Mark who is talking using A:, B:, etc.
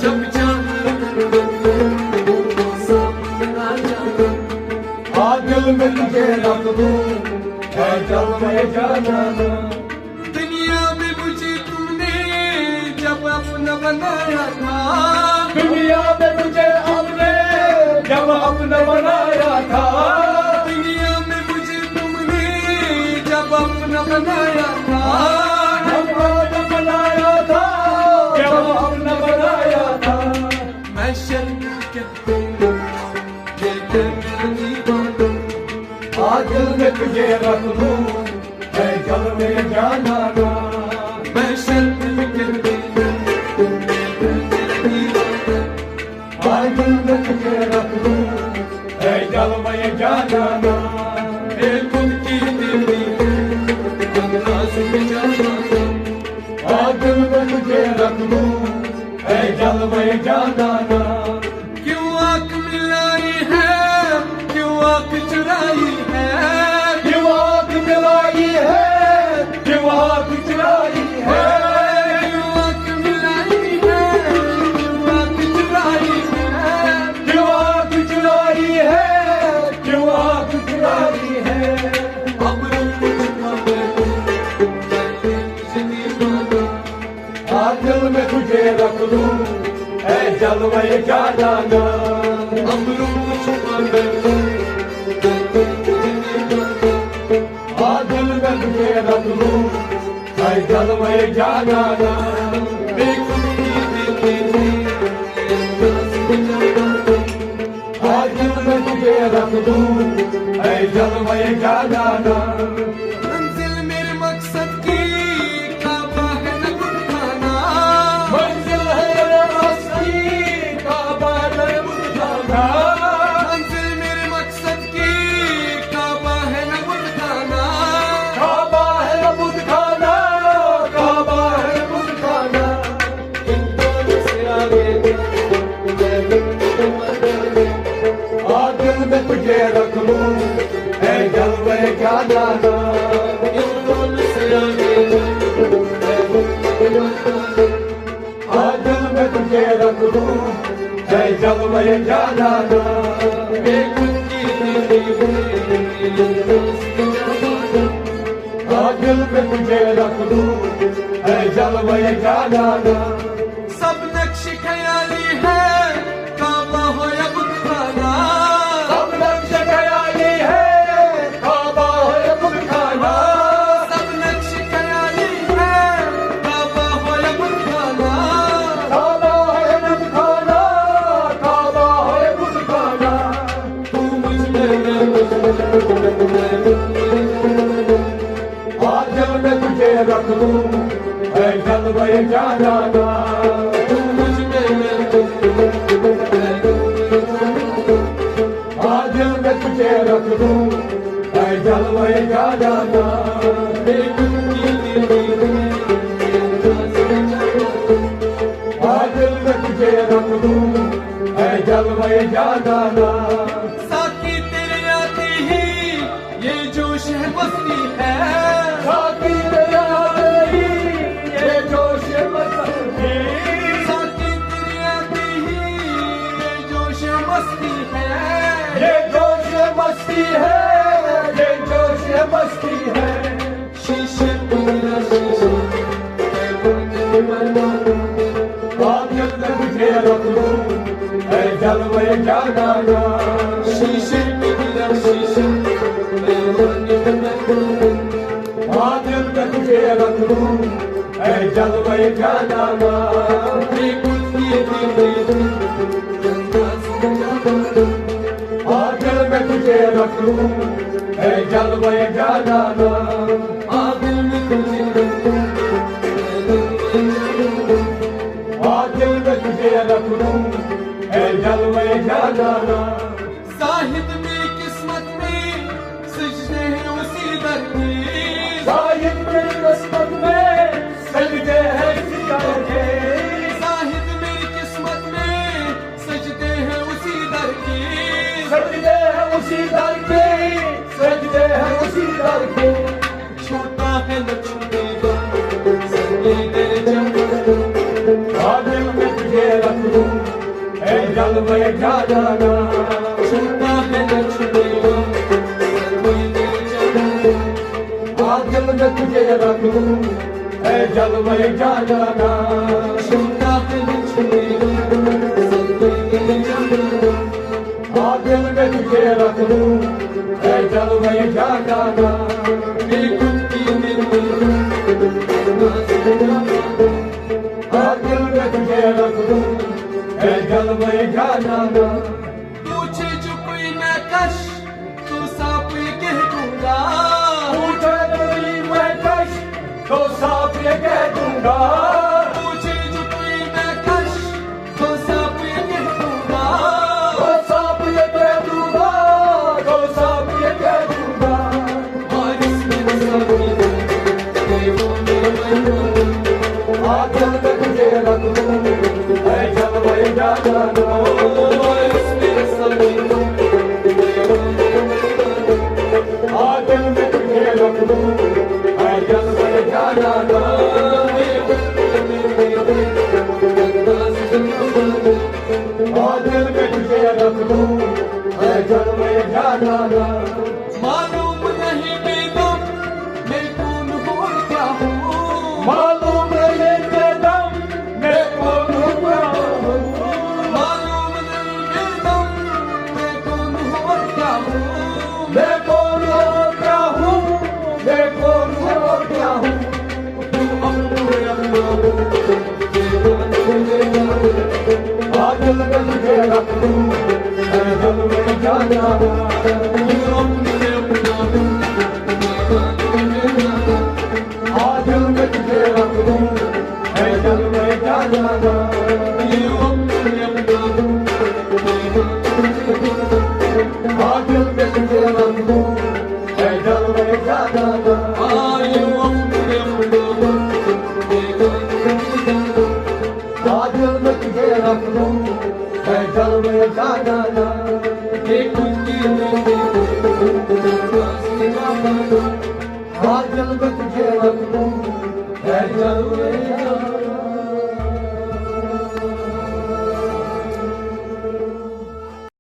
A: जब दिल में तुझे रख दूं है जब मैं जाना। दुनिया में मुझे तूने जब अपना बनाया था, दुनिया में मुझे आपने जब अपना बनाया था, दुनिया में मुझे तुमने जब अपना बनाया था, जब अपना बनाया था, जब अपना बनाया था। मैं शर्म के आज दिल में तुझे रख दूं है जल में जाना। मैं शर्म के आज दिल में तुझे रख दूं है जल में जाना। खुद की दिली अंदाज में जाना। आज दिल में तुझे रख दूं है जल में जाना। क्यों आंख मिलाई है, क्यों आंख चुराई है, क्यों आंख मिलाई है, क्यों आंख चुराई है, क्यों आंख मिलाई है, क्यों आंख चुराई है, क्यों आंख चुराई है, क्यों आंख चुराई है। अब आज दिल में तुझे रख दूं है जलवे जाना। अब आज दिल में तुझे रख दूं है जलवे जाना। आज दिल में तुझे रख दूं है जलवे जाना। मंजिल मेरे मकसद की काबा है न कुछ खाना, मंजिल है मेरे मकसद की काबा है न कुछ खाना, मंजिल मेरे मकसद की काबा है न कुछ खाना, काबा है न कुछ खाना, काबा है न कुछ खाना। इन दोनों से आगे आज दिल में तुझे रख लूं है जलवे जाना। इन दोनों से आगे आज दिल में तुझे रख लूं है जलवे जाना। आज दिल में तुझे रख लूं है जलवे जाना। सब नक्श ख्याली है काबा हो या बुत खाना, सब नक्श ख्याली है काबा हो या बुत खाना, सब नक्श ख्याली है काबा हो या बुत खाना, काबा हो या बुत खाना, काबा हो या बुत खाना। तू मुझ आज दिल में तुझे रख दूं है जलवे जाना। तू मुझ आज दिल में तुझे रख दूं है जलवे जाना। आज दिल में तुझे रख दूं है जलवे जाना। साकी तेरे आते ही ये जोश है मस्ती है, साकी तेरे आते ही ये जोश है मस्ती, साकी तेरे आते ही ये जोश है मस्ती है, ये जोश है मस्ती है, ये जोश है मस्ती है। शीशे तेरा शीशे आज दिल में तुझे रख दूं है जलवे जाना। शीशे तेरा शीशे आज दिल में तुझे रख दूं है जलवे जाना। आज दिल में तुझे रख दूं है जलवे जाना। आज दिल में तुझे रख दूं, आज दिल में तुझे रख दूं है जलवे जाना। साहिद में किस्मत में सजदे हैं उसी दर के, साहिद में किस्मत में सजदे हैं उसी दर के, साहिद में किस्मत में सजदे हैं उसी दर के, सजदे हैं उसी दर के, सजदे हैं उसी दर के। छोटा है न छूटेगा संगे तेरे जम आज दिल में तुझे रख दूं जलवे जाना सुनता है लक्ष्मी दिल में तुझे रख दूं है जलवे जाना सुनता है लक्ष्मी दिल में तुझे रख दूं है जलवे जाना दिल में तुझे रख दूं है जलवे जाना
B: पूछे जो कोई मैं कश तो साफ ये कह दूंगा
A: पूछे कोई मैं कश तो साफ ये कह दूंगा
B: पूछे जो कोई मैं कश तो साफ ये कह दूंगा
A: तो साफ ये कह दूंगा तो साफ ये कह दूंगा
B: और इसमें सभी
A: दिल में तुझे रख दूं है जलवे जाना
B: और इसमें सभी
A: दिल में तुझे रख दूं है जलवे जाना दिल में तुझे रख दूं है जलवे जाना
B: मालूम नहीं बेदम मैं कौन हूँ और क्या हूँ
A: मालूम नहीं बेदम मैं कौन हूँ क्या हूँ
B: मालूम नहीं बेदम मैं कौन हूँ और क्या हूँ
A: मैं कौन हूँ और क्या हूँ मैं कौन हूँ और क्या हूँ दिल में तुझे रख दूं है जलवे जाना दिल में तुझे रख दूं है जलवे जाना दिल में तुझे रख दूं है जलवे जाना दिल में तुझे रख दूं है जलवे जाना दिल में तुझे रख दूं है जलवे